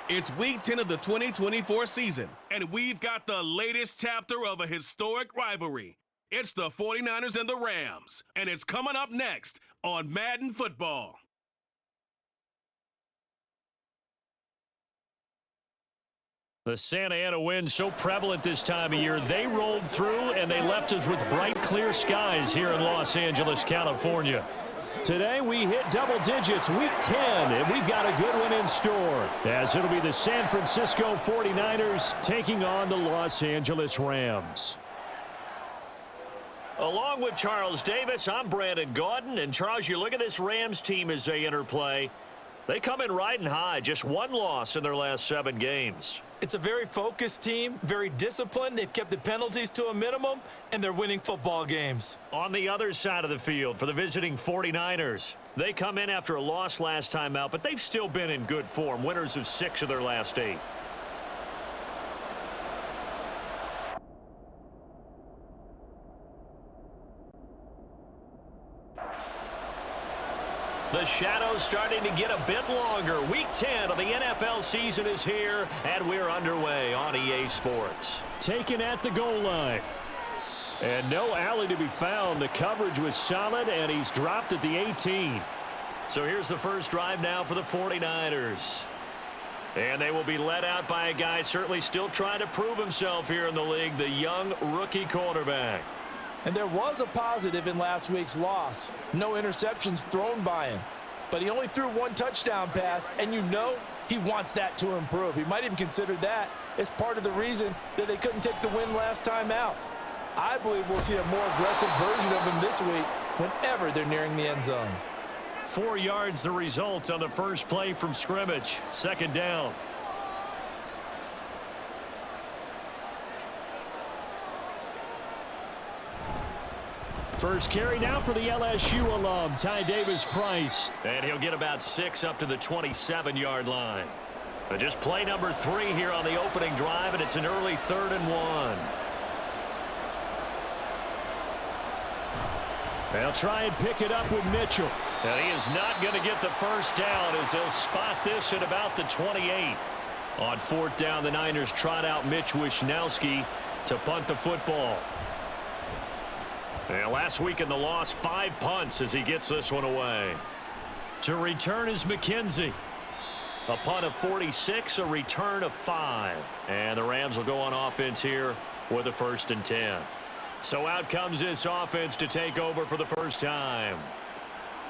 It's Week 10 of the 2024 season, and we've got the latest chapter of a historic rivalry. It's the 49ers and the Rams, and it's coming up next on Madden Football. The Santa Ana wind so prevalent this time of year. They rolled through, and they left us with bright, clear skies here in Los Angeles, California. Today we hit double digits, Week 10, and we've got a good one in store, as it'll be the San Francisco 49ers taking on the Los Angeles Rams. Along with Charles Davis, I'm Brandon Gaudin, and Charles, you look at this Rams team as they interplay. They come in riding high, just one loss in their last 7 games. It's a very focused team, very disciplined. They've kept the penalties to a minimum, and they're winning football games. On the other side of the field for the visiting 49ers, they come in after a loss last time out, but they've still been in good form, winners of 6 of their last 8. The shadow's starting to get a bit longer. Week 10 of the NFL season is here, and we're underway on EA Sports. Taken at the goal line. And no alley to be found. The coverage was solid, and he's dropped at the 18. So here's the first drive now for the 49ers. And they will be led out by a guy certainly still trying to prove himself here in the league, the young rookie quarterback. And there was a positive in last week's loss. No interceptions thrown by him. But he only threw 1 touchdown pass, and you know he wants that to improve. He might even consider that as part of the reason that they couldn't take the win last time out. I believe we'll see a more aggressive version of him this week whenever they're nearing the end zone. 4 yards the result on the first play from scrimmage. 2nd down. First carry now for the LSU alum, Ty Davis-Price. And he'll get about 6 up to the 27-yard line. But just play number 3 here on the opening drive, and it's an early 3rd and 1. They'll try and pick it up with Mitchell. And he is not going to get the first down as they'll spot this at about the 28. On 4th down, the Niners trot out Mitch Wishnowsky to punt the football. And last week in the loss, 5 punts as he gets this one away. To return is McKenzie. A punt of 46, a return of 5. And the Rams will go on offense here with a 1st and 10. So out comes this offense to take over for the first time.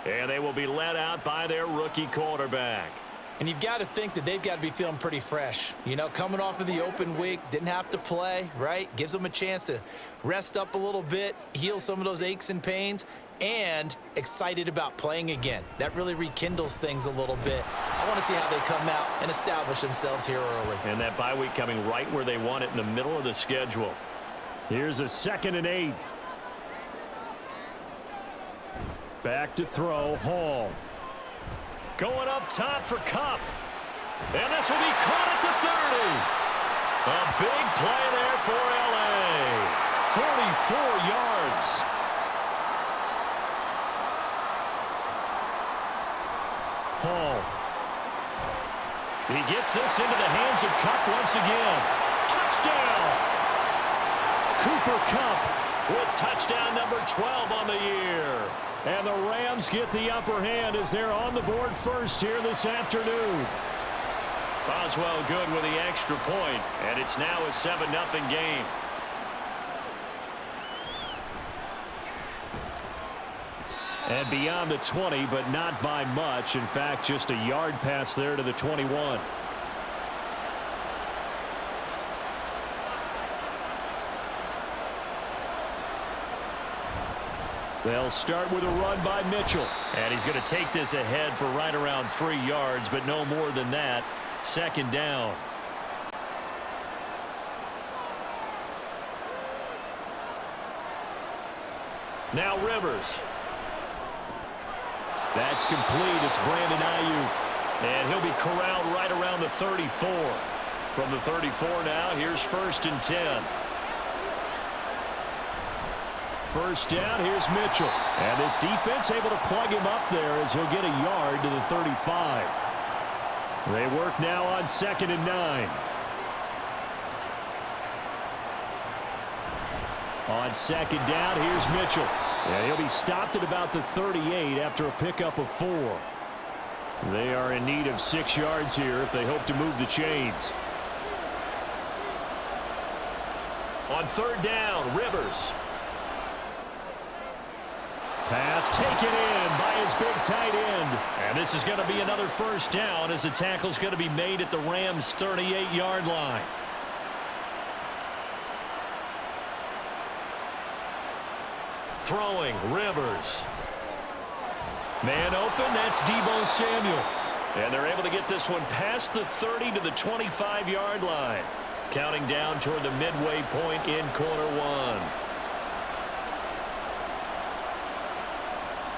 And they will be led out by their rookie quarterback. And you've got to think that they've got to be feeling pretty fresh. You know, coming off of the open week, didn't have to play, right? Gives them a chance to rest up a little bit, heal some of those aches and pains, and excited about playing again. That really rekindles things a little bit. I want to see how they come out and establish themselves here early. And that bye week coming right where they want it in the middle of the schedule. Here's a 2nd and 8. Back to throw, Hall. Going up top for Kupp. And this will be caught at the 30. A big play there for L.A. 44 yards. Hall. He gets this into the hands of Kupp once again. Touchdown! Cooper Kupp with touchdown number 12 on the year. And the Rams get the upper hand as they're on the board first here this afternoon. Boswell good with the extra point, and it's now a 7-0 game. And beyond the 20, but not by much. In fact, just a yard pass there to the 21. They'll start with a run by Mitchell. And he's going to take this ahead for right around 3 yards, but no more than that. 2nd down. Now Rivers. That's complete. It's Brandon Ayuk. And he'll be corralled right around the 34. From the 34 now, here's 1st and 10. First down, here's Mitchell. And this defense able to plug him up there as he'll get a yard to the 35. They work now on 2nd and 9. On 2nd down, here's Mitchell. And he'll be stopped at about the 38 after a pickup of 4. They are in need of 6 yards here if they hope to move the chains. On 3rd down, Rivers. Pass taken in by his big tight end. And this is going to be another 1st down as the tackle's going to be made at the Rams' 38-yard line. Throwing, Rivers. Man open, that's Deebo Samuel. And they're able to get this one past the 30 to the 25-yard line. Counting down toward the midway point in quarter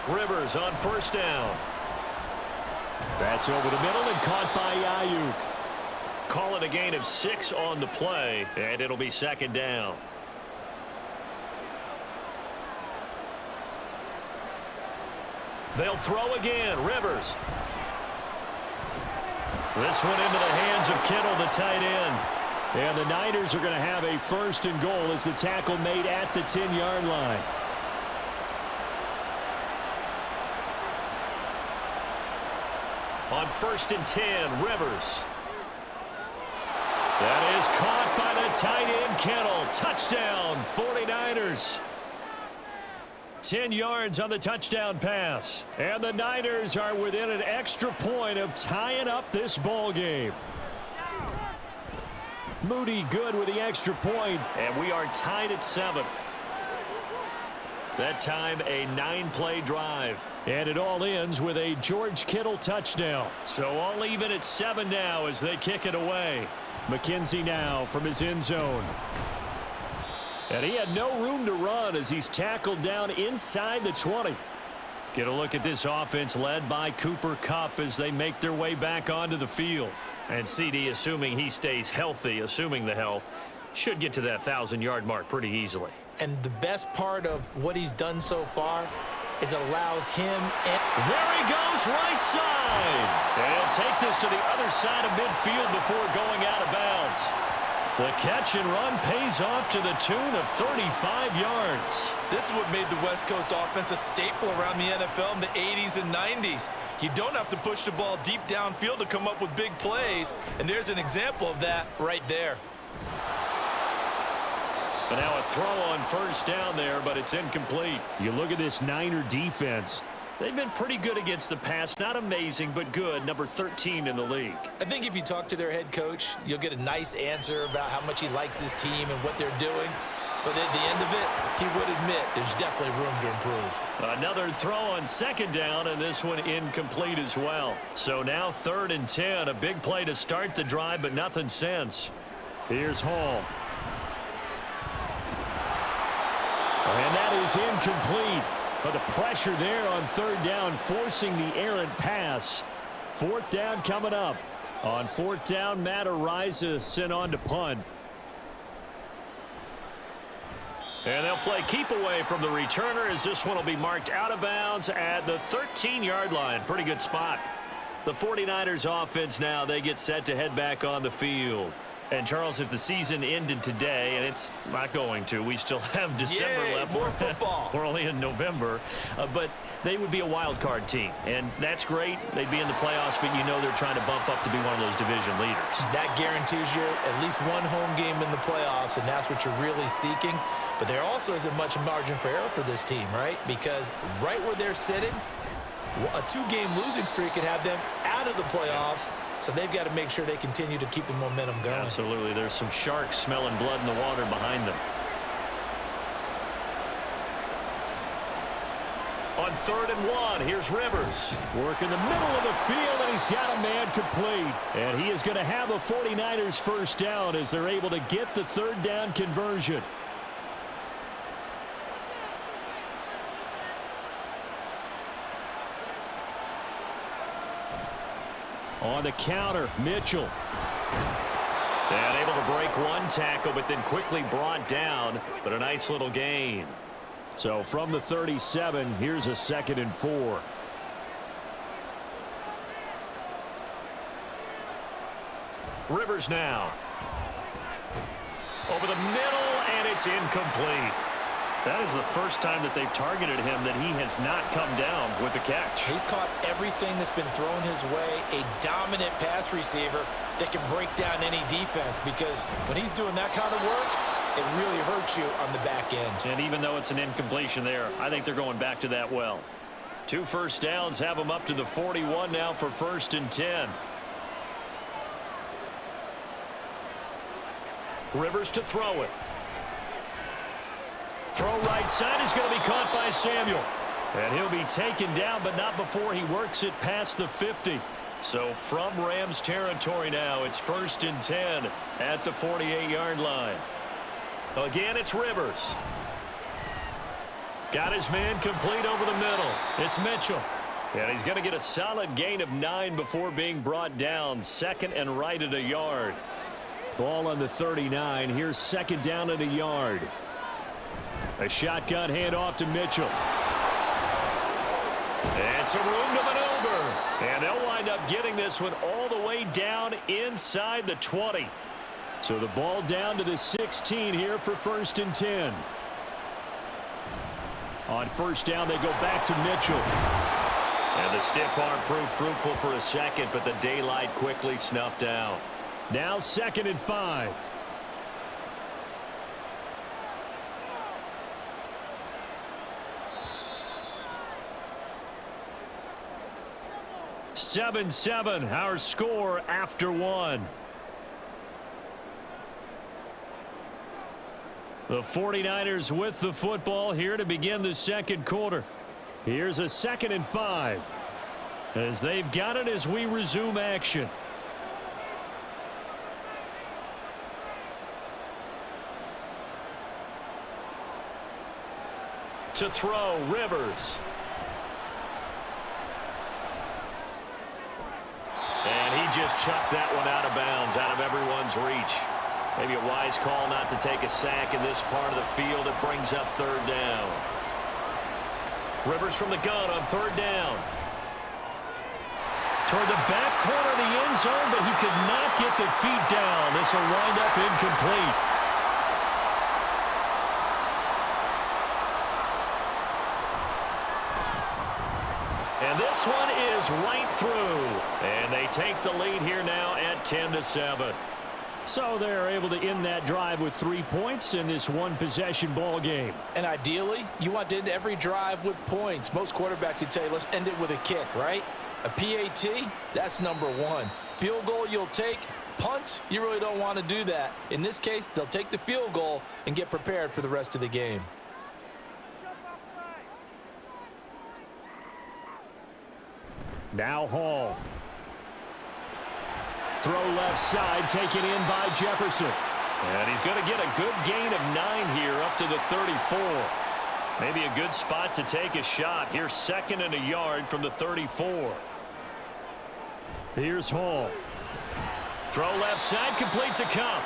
1. Rivers on 1st down. That's over the middle and caught by Ayuk. Call it a gain of 6 on the play, and it'll be 2nd down. They'll throw again. Rivers. This one into the hands of Kittle, the tight end. And the Niners are going to have a 1st and goal as the tackle made at the 10-yard line. On 1st and 10, Rivers. That is caught by the tight end, Kittle. Touchdown, 49ers. 10 yards on the touchdown pass. And the Niners are within an extra point of tying up this ball game. Moody good with the extra point, and we are tied at 7. That time a 9-play drive. And it all ends with a George Kittle touchdown. So all even at 7 now as they kick it away. McKenzie now from his end zone. And he had no room to run as he's tackled down inside the 20. Get a look at this offense led by Cooper Kupp as they make their way back onto the field. And CD, assuming he stays healthy, assuming the health, should get to that 1,000-yard mark pretty easily. And the best part of what he's done so far is allows him and there he goes right side. And he'll take this to the other side of midfield before going out of bounds. The catch and run pays off to the tune of 35 yards. This is what made the West Coast offense a staple around the NFL in the 80s and 90s. You don't have to push the ball deep downfield to come up with big plays, and there's an example of that right there. But now a throw on 1st down there, but it's incomplete. You look at this Niner defense. They've been pretty good against the pass. Not amazing, but good. Number 13 in the league. I think if you talk to their head coach, you'll get a nice answer about how much he likes his team and what they're doing. But at the end of it, he would admit there's definitely room to improve. Another throw on 2nd down, and this one incomplete as well. So now 3rd and 10. A big play to start the drive, but nothing since. Here's Hall. And that is incomplete. But the pressure there on 3rd down, forcing the errant pass. 4th down coming up. On 4th down, Matt Araiza sent on to punt. And they'll play keep away from the returner as this one will be marked out of bounds at the 13-yard line. Pretty good spot. The 49ers offense now, they get set to head back on the field. And, Charles, if the season ended today, and it's not going to, we still have December left. More football. We're only in November. But they would be a wild card team. And that's great. They'd be in the playoffs, but you know they're trying to bump up to be one of those division leaders. That guarantees you at least one home game in the playoffs, and that's what you're really seeking. But there also isn't much margin for error for this team, right? Because right where they're sitting, a 2-game losing streak could have them out of the playoffs. So they've got to make sure they continue to keep the momentum going. Absolutely. There's some sharks smelling blood in the water behind them. On 3rd and 1, here's Rivers. Working the middle of the field, and he's got a man complete. And he is going to have a 49ers 1st down as they're able to get the 3rd down conversion. On the counter, Mitchell. And able to break one tackle, but then quickly brought down. But a nice little gain. So from the 37, here's a 2nd and 4. Rivers now. Over the middle, and it's incomplete. That is the first time that they've targeted him that he has not come down with a catch. He's caught everything that's been thrown his way, a dominant pass receiver that can break down any defense, because when he's doing that kind of work, it really hurts you on the back end. And even though it's an incompletion there, I think they're going back to that well. 2 first downs have them up to the 41 now for 1st and 10. Rivers to throw it. Throw right side is going to be caught by Samuel. And he'll be taken down, but not before he works it past the 50. So from Rams territory now, it's 1st and 10 at the 48-yard line. Again, it's Rivers. Got his man complete over the middle. It's Mitchell. And he's going to get a solid gain of 9 before being brought down. 2nd and right at a yard. Ball on the 39. Here's 2nd down at a yard. A shotgun handoff to Mitchell. And some room to maneuver. And they'll wind up getting this one all the way down inside the 20. So the ball down to the 16 here for 1st and 10. On 1st down, they go back to Mitchell. And the stiff arm proved fruitful for a second, but the daylight quickly snuffed out. Now 2nd and 5. Seven, our score after 1. The 49ers with the football here to begin the 2nd quarter. Here's a 2nd and 5. As they've got it as we resume action. To throw, Rivers. And he just chucked that one out of bounds, out of everyone's reach. Maybe a wise call not to take a sack in this part of the field. It brings up 3rd down. Rivers from the gun on 3rd down. Toward the back corner of the end zone, but he could not get the feet down. This will wind up incomplete. And this one is right through. And they take the lead here now at 10-7. So they're able to end that drive with 3 points in this one-possession ball game. And ideally, you want to end every drive with points. Most quarterbacks would tell you, let's end it with a kick, right? A PAT, that's number 1. Field goal you'll take. Punts, you really don't want to do that. In this case, they'll take the field goal and get prepared for the rest of the game. Now Hall. Throw left side, taken in by Jefferson. And he's going to get a good gain of 9 here up to the 34. Maybe a good spot to take a shot. Here's 2nd and a yard from the 34. Here's Hall. Throw left side, complete to Cup.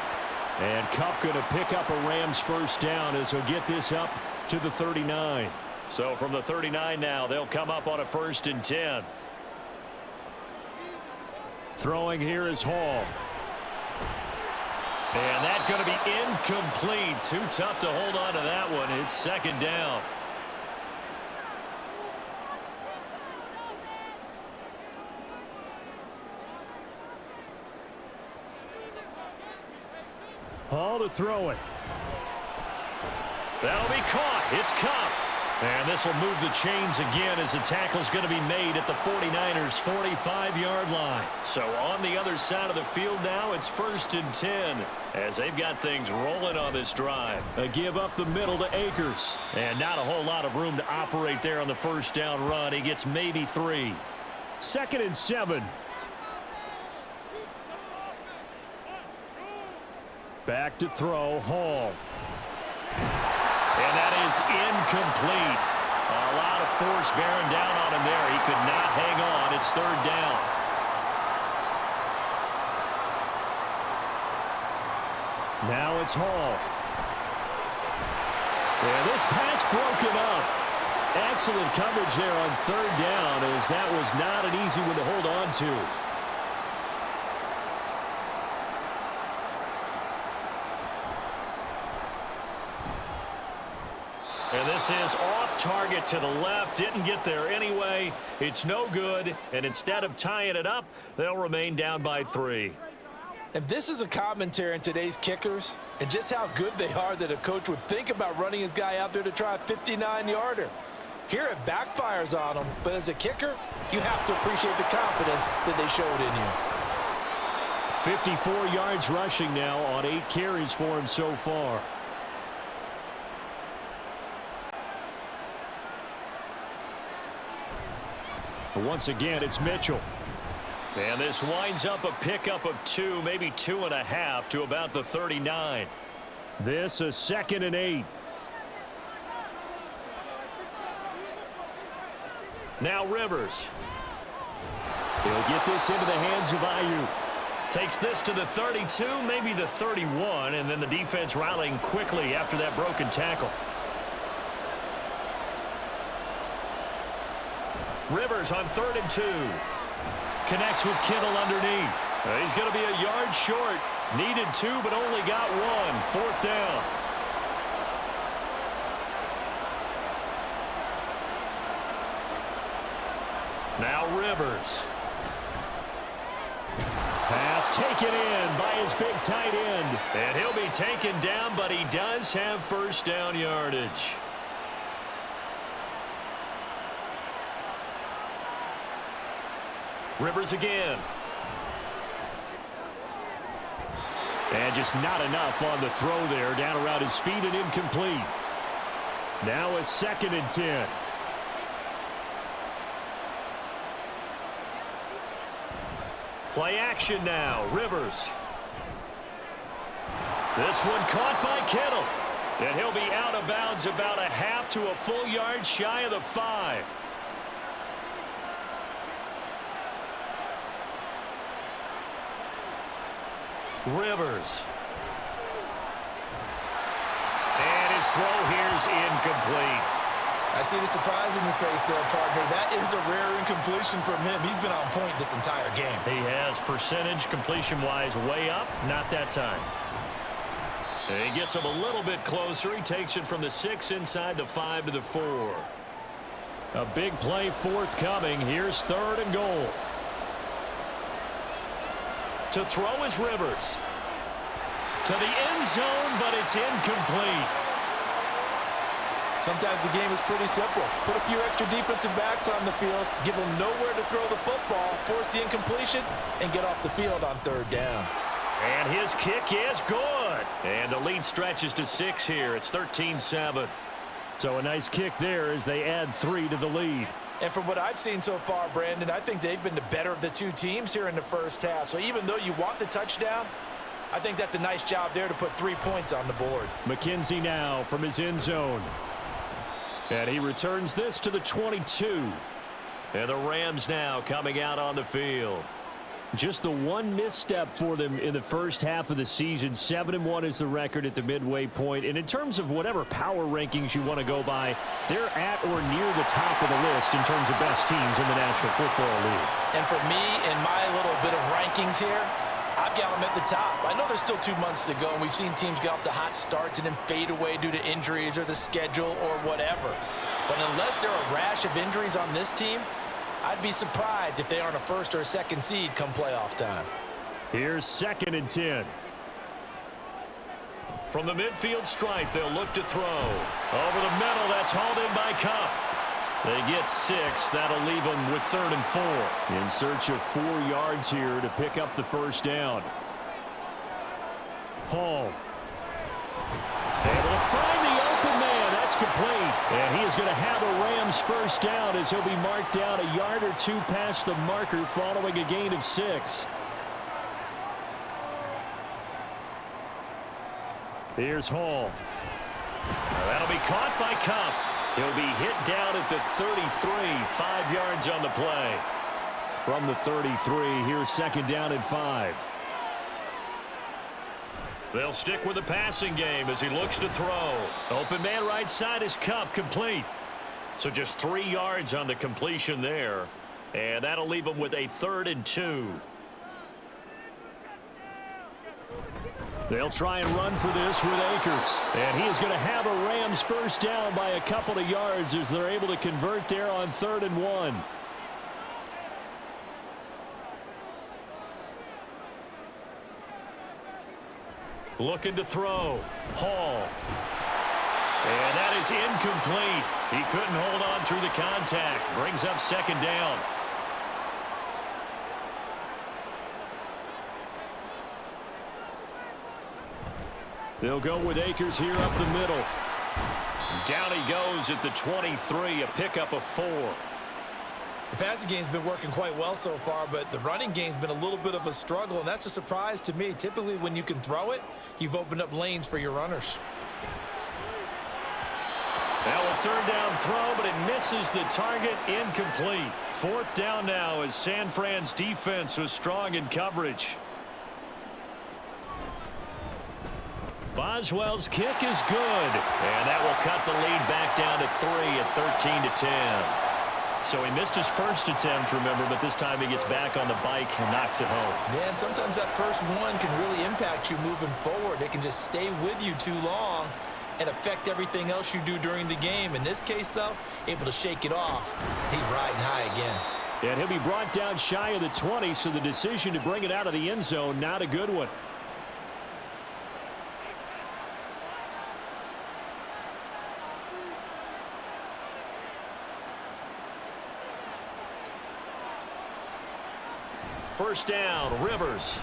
And Cup going to pick up a Rams 1st down as he'll get this up to the 39. So from the 39 now, they'll come up on a 1st and 10. Throwing here is Hall. And that's going to be incomplete. Too tough to hold on to that one. It's 2nd down. Hall to throw it. That'll be caught. It's Cup. And this will move the chains again as the tackle's going to be made at the 49ers' 45-yard line. So on the other side of the field now, it's 1st and 10 as they've got things rolling on this drive. A give up the middle to Akers. And not a whole lot of room to operate there on the 1st down run. He gets maybe 3. 2nd and 7. Back to throw, Hall. And that is incomplete. A lot of force bearing down on him there. He could not hang on. It's 3rd down. Now it's Hall. And this pass broken up. Excellent coverage there on 3rd down, as that was not an easy one to hold on to. This is off target to the left. Didn't get there anyway. It's no good. And instead of tying it up, they'll remain down by 3. And this is a commentary on today's kickers and just how good they are that a coach would think about running his guy out there to try a 59-yarder. Here it backfires on him, but as a kicker, you have to appreciate the confidence that they showed in you. 54 yards rushing now on 8 carries for him so far. But once again, it's Mitchell. And this winds up a pickup of 2, maybe 2.5 to about the 39. This a 2nd and 8. Now Rivers. He'll get this into the hands of Ayuk. Takes this to the 32, maybe the 31, and then the defense rallying quickly after that broken tackle. Rivers on 3rd and 2. Connects with Kittle underneath. He's going to be a yard short. Needed 2, but only got 1. 4th down. Now Rivers. Pass taken in by his big tight end. And he'll be taken down, but he does have 1st down yardage. Rivers again. And just not enough on the throw there. Down around his feet and incomplete. Now a 2nd and 10. Play action now. Rivers. This one caught by Kittle. And he'll be out of bounds about a half to a full yard shy of the 5. Rivers. And his throw here's incomplete. I see the surprise in your face there, partner. That is a rare incompletion from him. He's been on point this entire game. He has percentage completion-wise way up. Not that time. And he gets him a little bit closer. He takes it from the 6 inside the 5 to the 4. A big play forthcoming. Here's 3rd and goal. To throw is Rivers. To the end zone, but it's incomplete. Sometimes the game is pretty simple. Put a few extra defensive backs on the field, give them nowhere to throw the football, force the incompletion, and get off the field on 3rd down. And his kick is good. And the lead stretches to 6 here. It's 13-7. So a nice kick there as they add 3 to the lead. And from what I've seen so far, Brandon, I think they've been the better of the 2 teams here in the first half. So even though you want the touchdown, I think that's a nice job there to put 3 points on the board. McKenzie now from his end zone. And he returns this to the 22. And the Rams now coming out on the field. Just the one misstep for them in the first half of the season. 7-1 is the record at the midway point. And in terms of whatever power rankings you want to go by, they're at or near the top of the list in terms of best teams in the National Football League. And for me, in my little bit of rankings here, I've got them at the top. I know there's still 2 months to go, and we've seen teams get off to hot starts and then fade away due to injuries or the schedule or whatever. But unless there are a rash of injuries on this team, I'd be surprised if they aren't a 1st or a 2nd seed come playoff time. Here's 2nd and 10. From the midfield stripe, they'll look to throw. Over the middle, that's hauled in by Cup. They get 6. That'll leave them with 3rd and 4. In search of 4 yards here to pick up the 1st down. Hall. Able to find the open man. That's complete. And he is going to have a Rams 1st down as he'll be marked down a yard or 2 past the marker following a gain of 6. Here's Hall. That'll be caught by Cup. He'll be hit down at the 33. 5 yards on the play. From the 33, here's 2nd down and 5. They'll stick with the passing game as he looks to throw. Open man right side is Cup, complete. So just 3 yards on the completion there. And that'll leave him with a 3rd and 2. They'll try and run for this with Akers. And he is going to have a Rams first down by a couple of yards as they're able to convert there on 3rd and 1. Looking to throw. Hall. And that is incomplete. He couldn't hold on through the contact. Brings up 2nd down. They'll go with Akers here up the middle. Down he goes at the 23, a pickup of 4. The passing game's been working quite well so far, but the running game's been a little bit of a struggle, and that's a surprise to me. Typically, when you can throw it, you've opened up lanes for your runners. Now a 3rd down throw, but it misses the target, incomplete. 4th down now as San Fran's defense was strong in coverage. Boswell's kick is good, and that will cut the lead back down to 3 at 13-10. So he missed his first attempt, remember, but this time he gets back on the bike and knocks it home. Man, sometimes that first one can really impact you moving forward. It can just stay with you too long and affect everything else you do during the game. In this case, though, able to shake it off. He's riding high again. And he'll be brought down shy of the 20, so the decision to bring it out of the end zone, not a good one. First down, Rivers.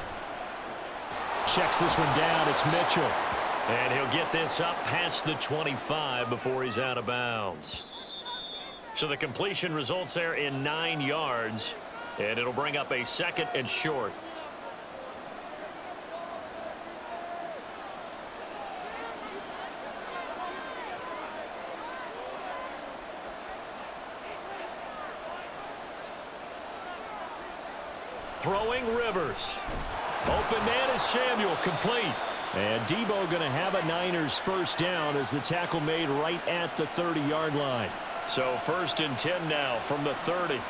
Checks this one down, it's Mitchell. And he'll get this up past the 25 before he's out of bounds. So the completion results there in 9 yards, and it'll bring up a 2nd and short. Throwing Rivers. Open man is Samuel, complete. And Debo going to have a Niners first down as the tackle made right at the 30-yard line. So 1st and 10 now from the 30.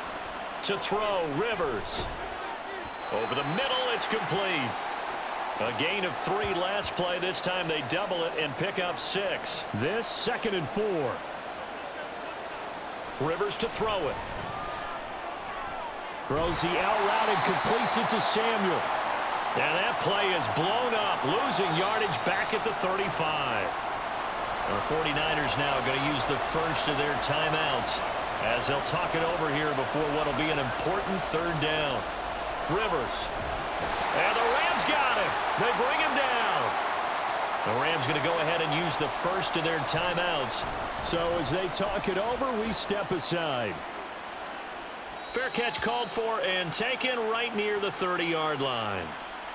To throw, Rivers. Over the middle, it's complete. A gain of 3 last play. This time they double it and pick up 6. This 2nd and 4. Rivers to throw it. Throws the out route and completes it to Samuel. And that play is blown up, losing yardage back at the 35. Our 49ers now going to use the first of their timeouts as they'll talk it over here before what will be an important 3rd down. Rivers. And the Rams got him. They bring him down. The Rams going to go ahead and use the first of their timeouts. So as they talk it over, we step aside. Fair catch called for and taken right near the 30-yard line.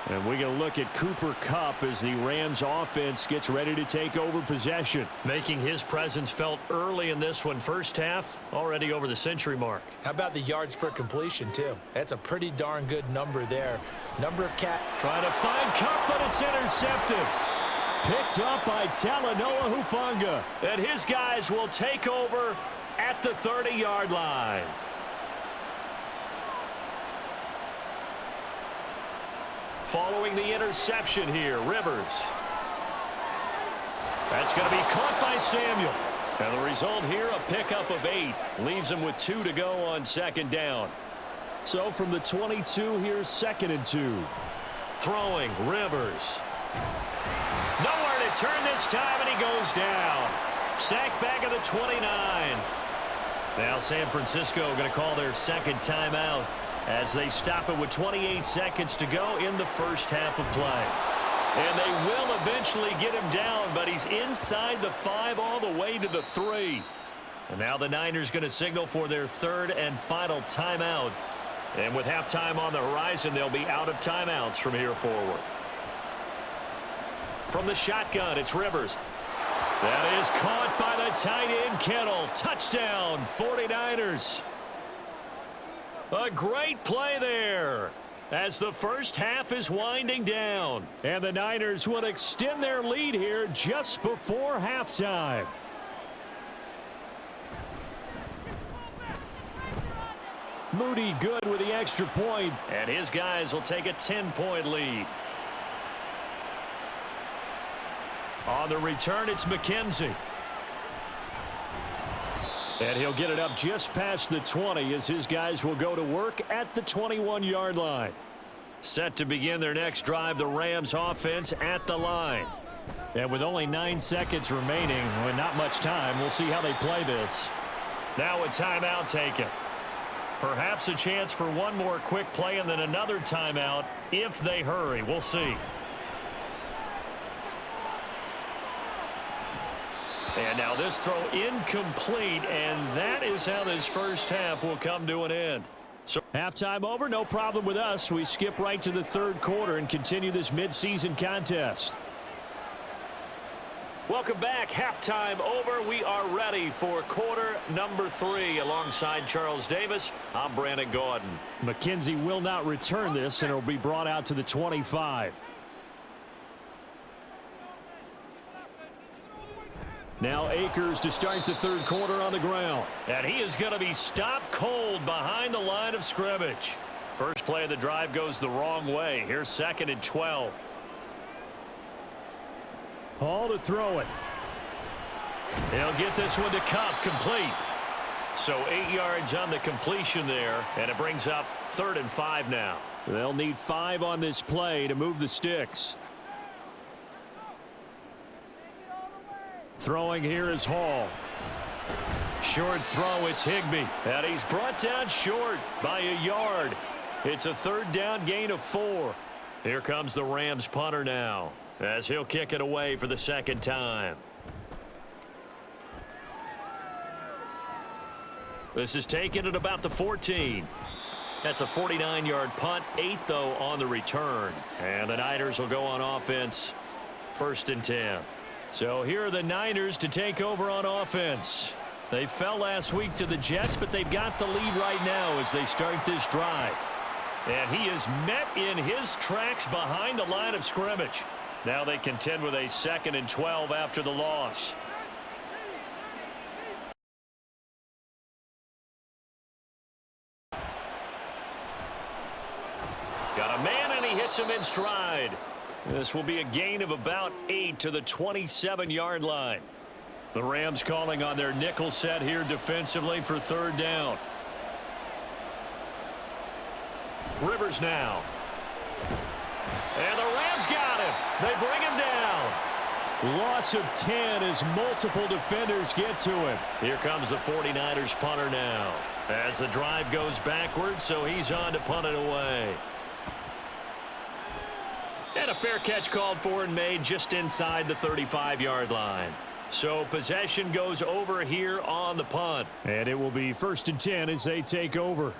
And we're going to look at Cooper Kupp as the Rams offense gets ready to take over possession. Making his presence felt early in this one. First half, already over the century mark. How about the yards per completion, too? That's a pretty darn good number there. Number of Trying to find Kupp, but it's intercepted. Picked up by Talanoa Hufanga. And his guys will take over at the 30-yard line. Following the interception here, Rivers. That's going to be caught by Samuel. And the result here, a pickup of 8. Leaves him with 2 to go on 2nd down. So from the 22, here's 2nd and 2. Throwing, Rivers. Nowhere to turn this time, and he goes down. Sacked back at the 29. Now San Francisco going to call their 2nd timeout as they stop it with 28 seconds to go in the first half of play. And they will eventually get him down, but he's inside the 5 all the way to the 3. And now the Niners going to signal for their 3rd and final timeout. And with halftime on the horizon, they'll be out of timeouts from here forward. From the shotgun, it's Rivers. That is caught by the tight end, Kittle. Touchdown, 49ers. A great play there as the first half is winding down. And the Niners will extend their lead here just before halftime. Moody good with the extra point, and his guys will take a 10-point lead. On the return, it's McKenzie. And he'll get it up just past the 20 as his guys will go to work at the 21-yard line. Set to begin their next drive, the Rams offense at the line. And with only 9 seconds remaining, with not much time, we'll see how they play this. Now a timeout taken. Perhaps a chance for one more quick play and then another timeout if they hurry. We'll see. And now this throw incomplete, and that is how this first half will come to an end. So halftime over, no problem with us. We skip right to the third quarter and continue this midseason contest. Welcome back. Halftime over. We are ready for quarter number 3. Alongside Charles Davis, I'm Brandon Gordon. McKenzie will not return this, and it will be brought out to the 25. Now Akers to start the third quarter on the ground. And he is going to be stopped cold behind the line of scrimmage. First play of the drive goes the wrong way. Here's 2nd and 12. Hall to throw it. He'll get this one to Cup, complete. So 8 yards on the completion there, and it brings up 3rd and 5 now. They'll need 5 on this play to move the sticks. Throwing here is Hall. Short throw, it's Higbee. And he's brought down short by a yard. It's a 3rd down gain of 4. Here comes the Rams punter now, as he'll kick it away for the 2nd time. This is taken at about the 14. That's a 49-yard punt, 8 though on the return. And the Niners will go on offense, 1st and 10. So here are the Niners to take over on offense. They fell last week to the Jets, but they've got the lead right now as they start this drive. And he is met in his tracks behind the line of scrimmage. Now they contend with a 2nd and 12 after the loss. Got a man, and he hits him in stride. This will be a gain of about 8 to the 27-yard line. The Rams calling on their nickel set here defensively for 3rd down. Rivers now. And the Rams got him. They bring him down. Loss of 10 as multiple defenders get to him. Here comes the 49ers punter now, as the drive goes backwards, so he's on to punt it away. And a fair catch called for and made just inside the 35-yard line. So possession goes over here on the punt. And it will be 1st and 10 as they take over.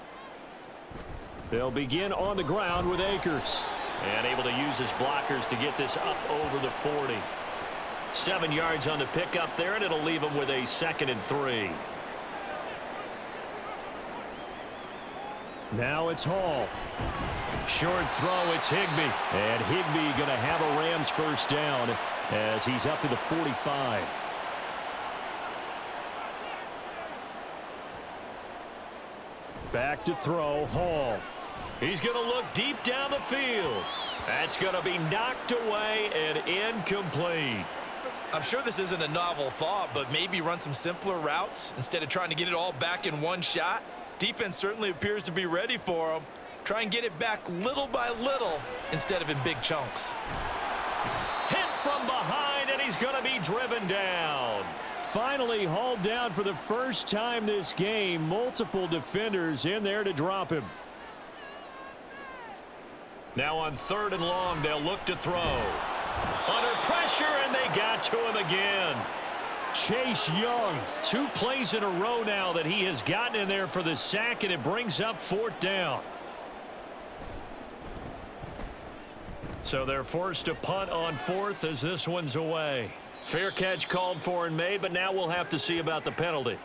They'll begin on the ground with Akers. And able to use his blockers to get this up over the 40. 7 yards on the pickup there, and it'll leave him with a 2nd and 3. Now it's Hall. Short throw, it's Higbee. And Higbee going to have a Rams 1st down as he's up to the 45. Back to throw, Hall. He's going to look deep down the field. That's going to be knocked away and incomplete. I'm sure this isn't a novel thought, but maybe run some simpler routes instead of trying to get it all back in one shot. Defense certainly appears to be ready for him. Try and get it back little by little instead of in big chunks. Hit from behind, and he's going to be driven down. Finally hauled down for the first time this game. Multiple defenders in there to drop him. Now on 3rd and long, they'll look to throw. Under pressure, and they got to him again. Chase Young. 2 plays in a row now that he has gotten in there for the sack, and it brings up 4th down. So they're forced to punt on 4th as this one's away. Fair catch called for and made, but now we'll have to see about the penalty.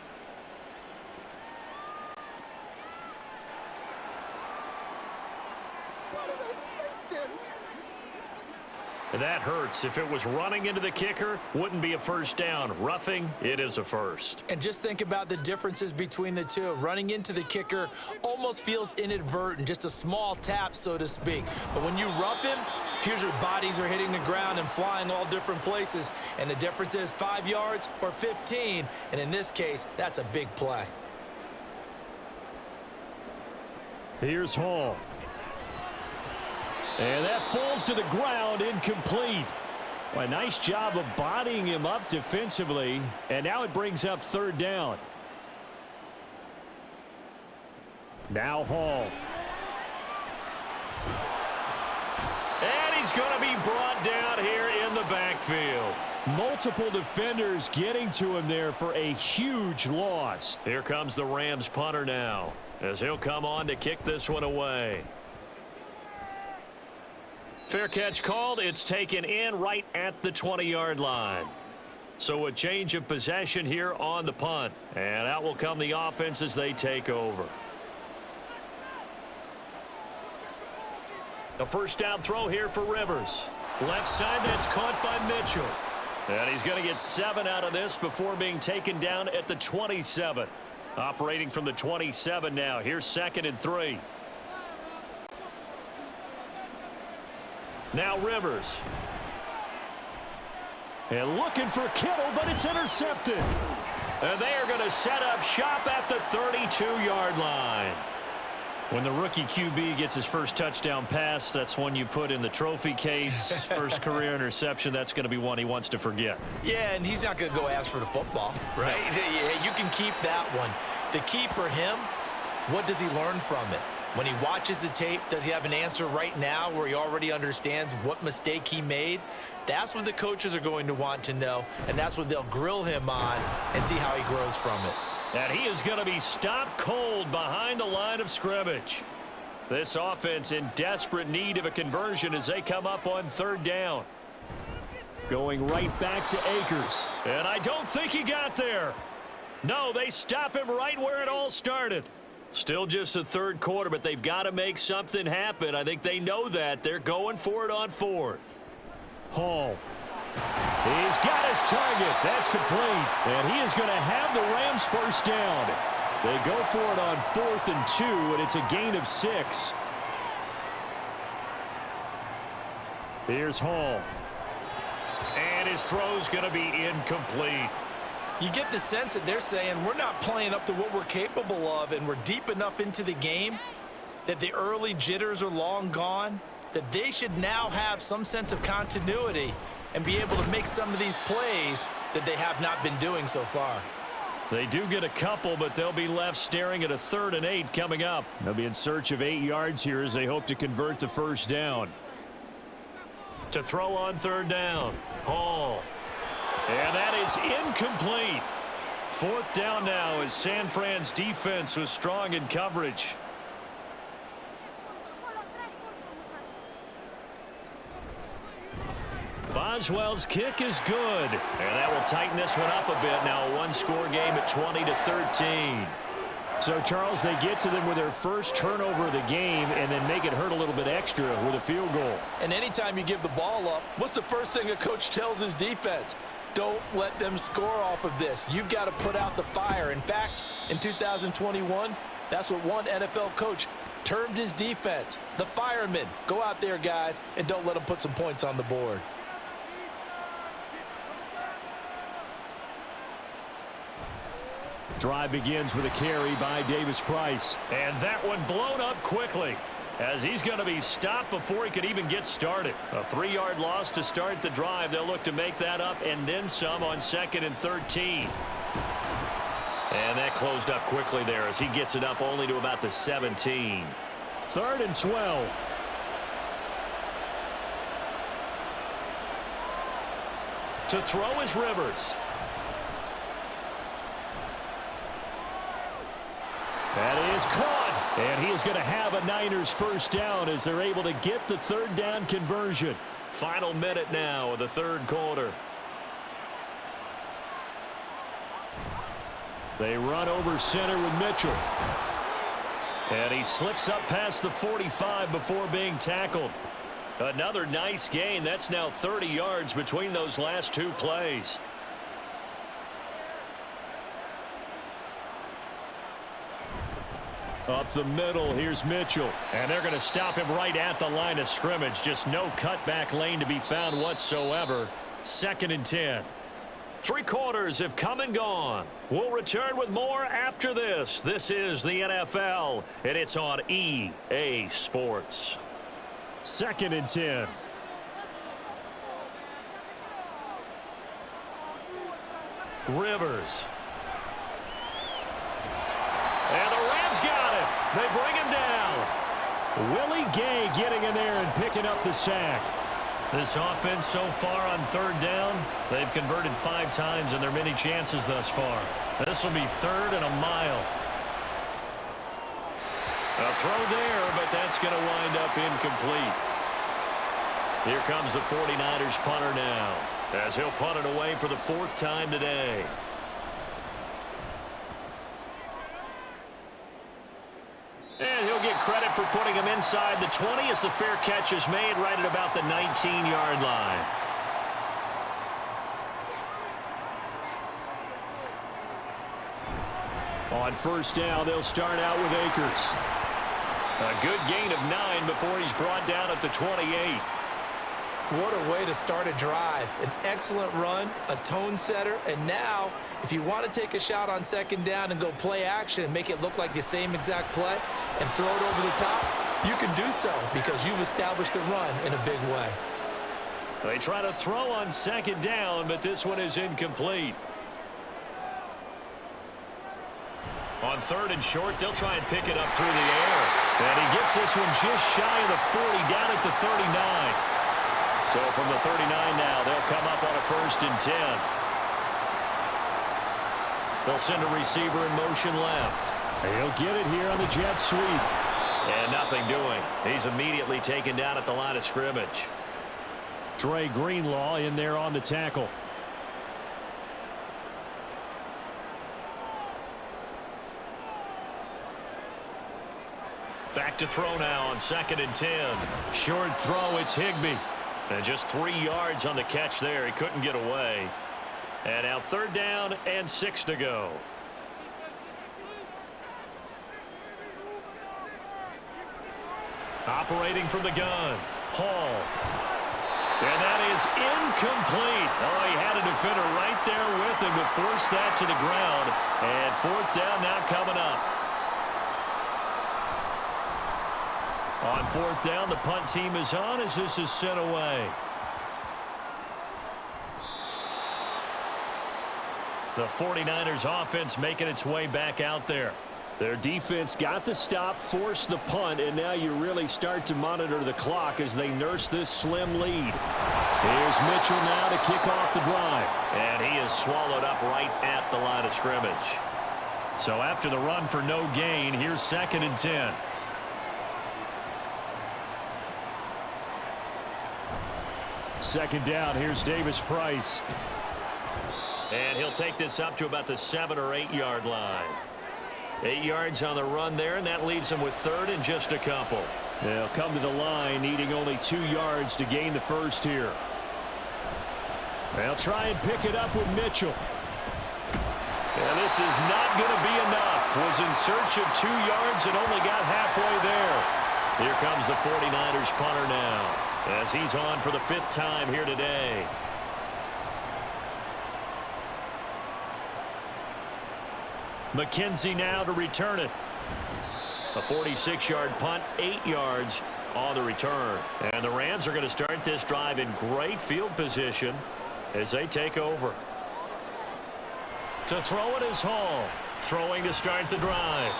That hurts. If it was running into the kicker, wouldn't be a first down. Roughing, it is a first. And just think about the differences between the two. Running into the kicker almost feels inadvertent, just a small tap, so to speak. But when you rough him, here's your bodies are hitting the ground and flying all different places. And the difference is 5 yards or 15. And in this case, that's a big play. Here's Hall. And that falls to the ground, incomplete. Well, a nice job of bodying him up defensively. And now it brings up third down. Now Hall. And he's going to be brought down here in the backfield. Multiple defenders getting to him there for a huge loss. Here comes the Rams punter now, as he'll come on to kick this one away. Fair catch called. It's taken in right at the 20-yard line. So a change of possession here on the punt. And out will come the offense as they take over. A first down throw here for Rivers. Left side, that's caught by Mitchell. And he's going to get 7 out of this before being taken down at the 27. Operating from the 27 now. Here's 2nd and 3. Now Rivers. And looking for Kittle, but it's intercepted. And they are going to set up shop at the 32-yard line. When the rookie QB gets his first touchdown pass, that's one you put in the trophy case. First career interception, that's going to be one he wants to forget. Yeah, and he's not going to go ask for the football, right? Yeah, you can keep that one. The key for him, what does he learn from it? When he watches the tape, does he have an answer right now where he already understands what mistake he made? That's what the coaches are going to want to know, and that's what they'll grill him on and see how he grows from it. And he is going to be stopped cold behind the line of scrimmage. This offense in desperate need of a conversion as they come up on third down. Going right back to Akers. And I don't think he got there. No, they stop him right where it all started. Still just the third quarter, but they've got to make something happen. I think they know that. They're going for it on 4th. Hall. He's got his target. That's complete. And he is going to have the Rams first down. They go for it on 4th and 2, and it's a gain of 6. Here's Hall. And his throw's going to be incomplete. You get the sense that they're saying we're not playing up to what we're capable of, and we're deep enough into the game that the early jitters are long gone, that they should now have some sense of continuity and be able to make some of these plays that they have not been doing so far. They do get a couple, but they'll be left staring at a 3rd and 8 coming up. They'll be in search of 8 yards here as they hope to convert the first down. To throw on 3rd down, Hall. And that is incomplete. 4th down now as San Fran's defense was strong in coverage. Boswell's kick is good. And that will tighten this one up a bit. Now a one-score game at 20-13. So, Charles, they get to them with their first turnover of the game and then make it hurt a little bit extra with a field goal. And anytime you give the ball up, what's the first thing a coach tells his defense? Don't let them score off of this. You've got to put out the fire. In fact, in 2021, that's what one NFL coach termed his defense, the firemen. Go out there, guys, and don't let them put some points on the board. Drive begins with a carry by Davis-Price. And that one blown up quickly as he's going to be stopped before he could even get started. A 3-yard loss to start the drive. They'll look to make that up and then some on 2nd and 13. And that closed up quickly there as he gets it up only to about the 17. 3rd and 12. To throw is Rivers. That is caught. And he is going to have a Niners first down as they're able to get the 3rd down conversion. Final minute now of the 3rd quarter. They run over center with Mitchell. And he slips up past the 45 before being tackled. Another nice gain. That's now 30 yards between those last two plays. Up the middle, here's Mitchell. And they're going to stop him right at the line of scrimmage. Just no cutback lane to be found whatsoever. 2nd and 10. 3 quarters have come and gone. We'll return with more after this. This is the NFL, and it's on EA Sports. 2nd and 10. Rivers. And the Rams got him. They bring him down. Willie Gay getting in there and picking up the sack. This offense so far on 3rd down, they've converted 5 times in their many chances thus far. This will be 3rd and a mile. A throw there, but that's going to wind up incomplete. Here comes the 49ers punter now, as he'll punt it away for the 4th time today. And he'll get credit for putting him inside the 20 as the fair catch is made right at about the 19-yard line. On 1st down, they'll start out with Akers. A good gain of 9 before he's brought down at the 28. What a way to start a drive. An excellent run, a tone setter, and now, if you want to take a shot on 2nd down and go play action and make it look like the same exact play and throw it over the top, you can do so because you've established the run in a big way. They try to throw on 2nd down, but this one is incomplete. On 3rd and short, they'll try and pick it up through the air. And he gets this one just shy of the 40, down at the 39. So from the 39 now, they'll come up on a 1st and 10. They'll send a receiver in motion left. He'll get it here on the jet sweep. And nothing doing. He's immediately taken down at the line of scrimmage. Dre Greenlaw in there on the tackle. Back to throw now on 2nd and 10. Short throw, it's Higbee. And just 3 yards on the catch there. He couldn't get away. And now 3rd down and 6 to go. Operating from the gun, Hall. And that is incomplete. Oh, he had a defender right there with him to force that to the ground. And 4th down now coming up. On 4th down, the punt team is on as this is sent away. The 49ers offense making its way back out there. Their defense got the stop, forced the punt, and now you really start to monitor the clock as they nurse this slim lead. Here's Mitchell now to kick off the drive. And he is swallowed up right at the line of scrimmage. So after the run for no gain, here's 2nd and 10. Second down, here's Davis Price. And he'll take this up to about the 7 or 8 yard line. 8 yards on the run there, and that leaves him with 3rd and just a couple. They'll come to the line, needing only 2 yards to gain the first here. They'll try and pick it up with Mitchell. And this is not going to be enough. Was in search of 2 yards and only got halfway there. Here comes the 49ers punter now, as he's on for the 5th time here today. McKenzie now to return it. A 46-yard punt, 8 yards on the return. And the Rams are going to start this drive in great field position as they take over. To throw it is Hall. Throwing to start the drive.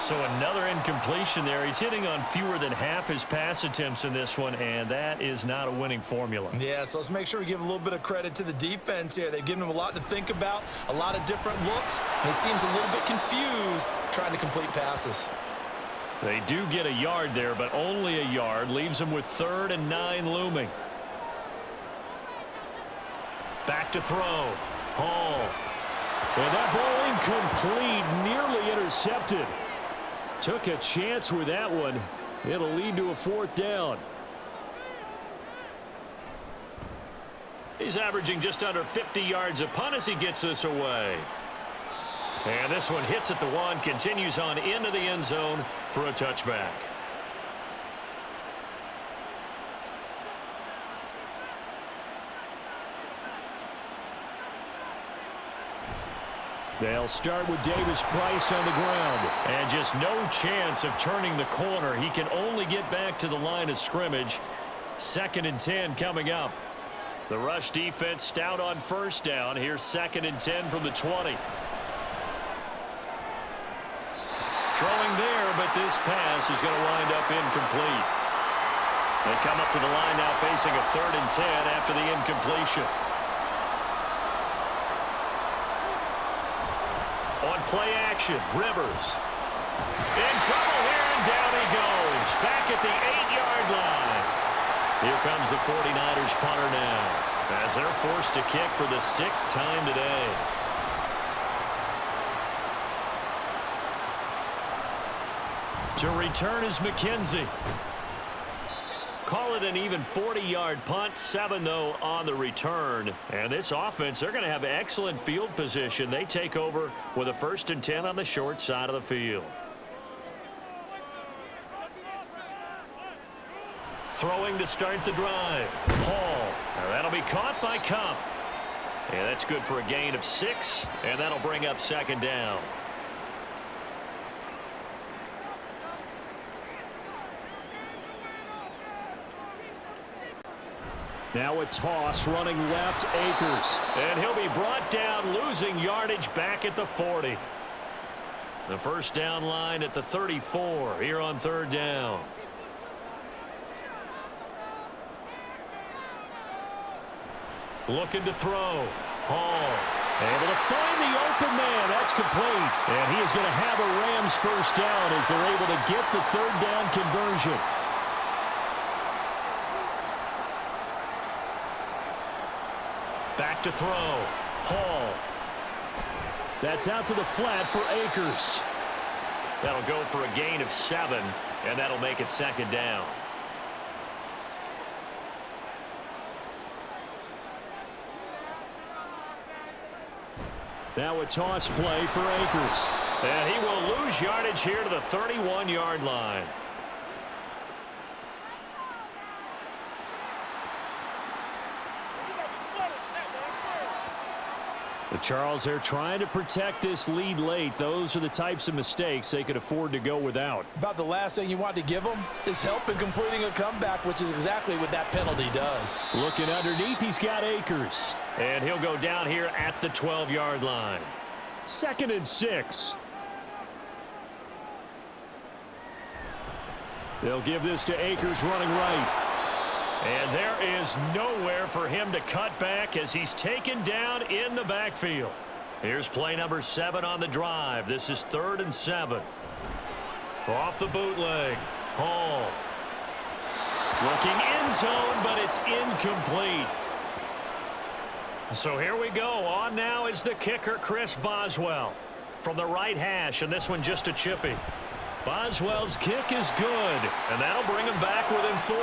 So another incompletion there. He's hitting on fewer than half his pass attempts in this one, and that is not a winning formula. Yeah, so let's make sure we give a little bit of credit to the defense here. They've given him a lot to think about, a lot of different looks, and he seems a little bit confused trying to complete passes. They do get a yard there, but only a yard. Leaves him with 3rd and 9 looming. Back to throw. Hall. And that ball incomplete, nearly intercepted. Took a chance with that one. It'll lead to a 4th down. He's averaging just under 50 yards a punt as he gets this away. And this one hits at the 1, continues on into the end zone for a touchback. They'll start with Davis Price on the ground. And just no chance of turning the corner. He can only get back to the line of scrimmage. 2nd and 10 coming up. The rush defense stout on first down. Here's 2nd and 10 from the 20. Throwing there, but this pass is going to wind up incomplete. They come up to the line now facing a 3rd and 10 after the incompletion. On play action, Rivers. In trouble here, and down he goes. Back at the 8-yard line. Here comes the 49ers punter now, as they're forced to kick for the 6th time today. To return is McKenzie. Call it an even 40-yard punt. 7, though, on the return. And this offense, they're going to have excellent field position. They take over with a 1st and 10 on the short side of the field. Throwing to start the drive. Hall. Now that'll be caught by Cup. And that's good for a gain of 6. And that'll bring up 2nd down. Now a toss running left, Akers. And he'll be brought down, losing yardage back at the 40. The 1st down line at the 34 here on 3rd down. Looking to throw. Hall. Able to find the open man. That's complete. And he is going to have a Rams 1st down as they're able to get the 3rd down conversion. Back to throw. Hall. That's out to the flat for Akers. That'll go for a gain of 7, and that'll make it 2nd down. Now a toss play for Akers. And he will lose yardage here to the 31-yard line. The Charles, they're trying to protect this lead late. Those are the types of mistakes they could afford to go without. About the last thing you want to give them is help in completing a comeback, which is exactly what that penalty does. Looking underneath, he's got Akers. And he'll go down here at the 12-yard line. 2nd and 6. They'll give this to Akers running right. And there is nowhere for him to cut back as he's taken down in the backfield. Here's play number 7 on the drive. This is 3rd and 7. Off the bootleg. Hall. Looking end zone, but it's incomplete. So here we go. On now is the kicker, Chris Boswell. From the right hash, and this one just a chippy. Boswell's kick is good, and that'll bring him back within 4.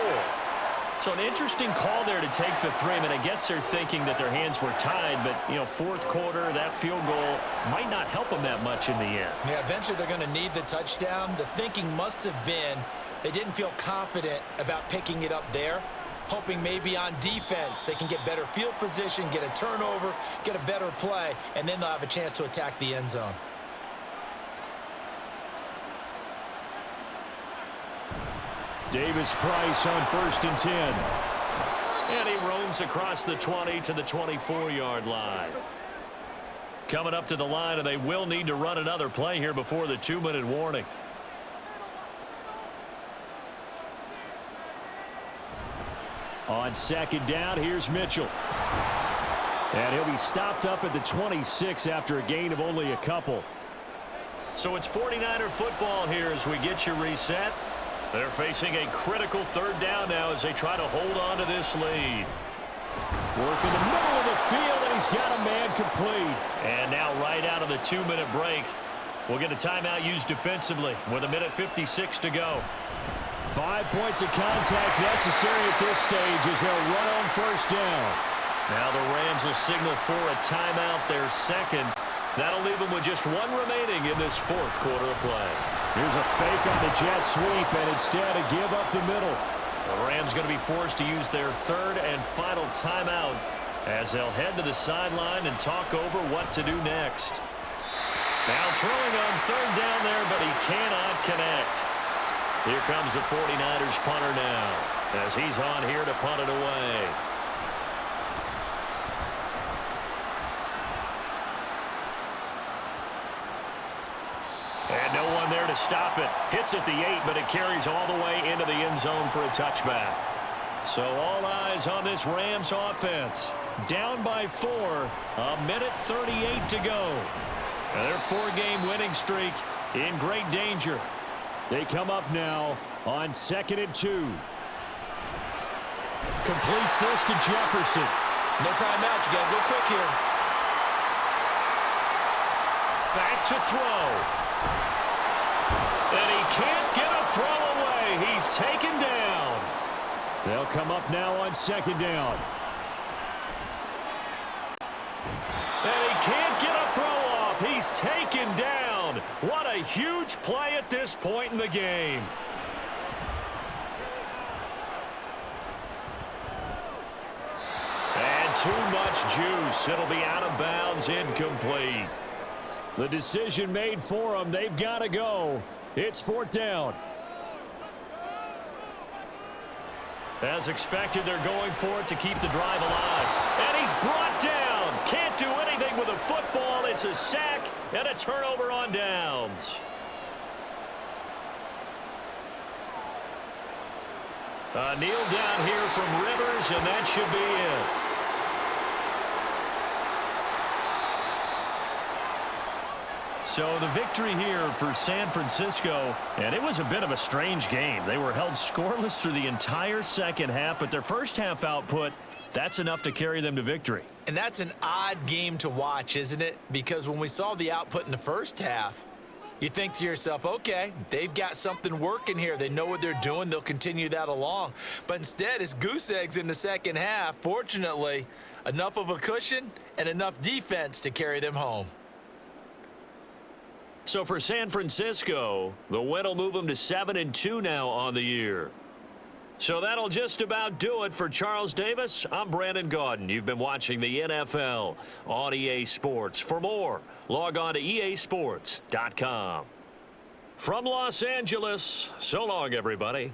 So an interesting call there to take the 3. I mean, I guess they're thinking that their hands were tied, but, you know, 4th quarter, that field goal might not help them that much in the end. Yeah, eventually they're going to need the touchdown. The thinking must have been they didn't feel confident about picking it up there, hoping maybe on defense they can get better field position, get a turnover, get a better play, and then they'll have a chance to attack the end zone. Davis Price on 1st and 10. And he roams across the 20 to the 24-yard line. Coming up to the line, and they will need to run another play here before the 2-minute warning. On 2nd down, here's Mitchell. And he'll be stopped up at the 26 after a gain of only a couple. So it's 49er football here as we get you reset. They're facing a critical 3rd down now as they try to hold on to this lead. Working the middle of the field, and he's got a man complete. And now right out of the 2-minute break, we'll get a timeout used defensively with 1:56 to go. 5 points of contact necessary at this stage as they'll run on 1st down. Now the Rams will signal for a timeout, their second. That'll leave them with just one remaining in this fourth quarter of play. Here's a fake on the jet sweep, and instead a give up the middle. The Rams going to be forced to use their third and final timeout as they'll head to the sideline and talk over what to do next. Now throwing on third down there, but he cannot connect. Here comes the 49ers punter now as he's on here to punt it away. And no one there to stop it. Hits at the 8, but it carries all the way into the end zone for a touchback. So all eyes on this Rams offense. Down by 4, a minute 38 to go. And their 4-game winning streak in great danger. They come up now on 2nd and 2. Completes this to Jefferson. No timeout. You got to go quick here. Back to throw. And he can't get a throw away. He's taken down. They'll come up now on 2nd down. And he can't get a throw off. He's taken down. What a huge play at this point in the game. And too much juice. It'll be out of bounds, incomplete. The decision made for them. They've got to go. It's 4th down. As expected, they're going for it to keep the drive alive. And he's brought down. Can't do anything with a football. It's a sack and a turnover on downs. A kneel down here from Rivers, and that should be it. So the victory here for San Francisco, and it was a bit of a strange game. They were held scoreless through the entire second half, but their first half output, that's enough to carry them to victory. And that's an odd game to watch, isn't it? Because when we saw the output in the first half, you think to yourself, okay, they've got something working here. They know what they're doing. They'll continue that along. But instead, it's goose eggs in the second half. Fortunately, enough of a cushion and enough defense to carry them home. So for San Francisco, the win will move them to 7-2 now on the year. So that'll just about do it for Charles Davis. I'm Brandon Gaudin. You've been watching the NFL on EA Sports. For more, log on to easports.com. From Los Angeles, so long, everybody.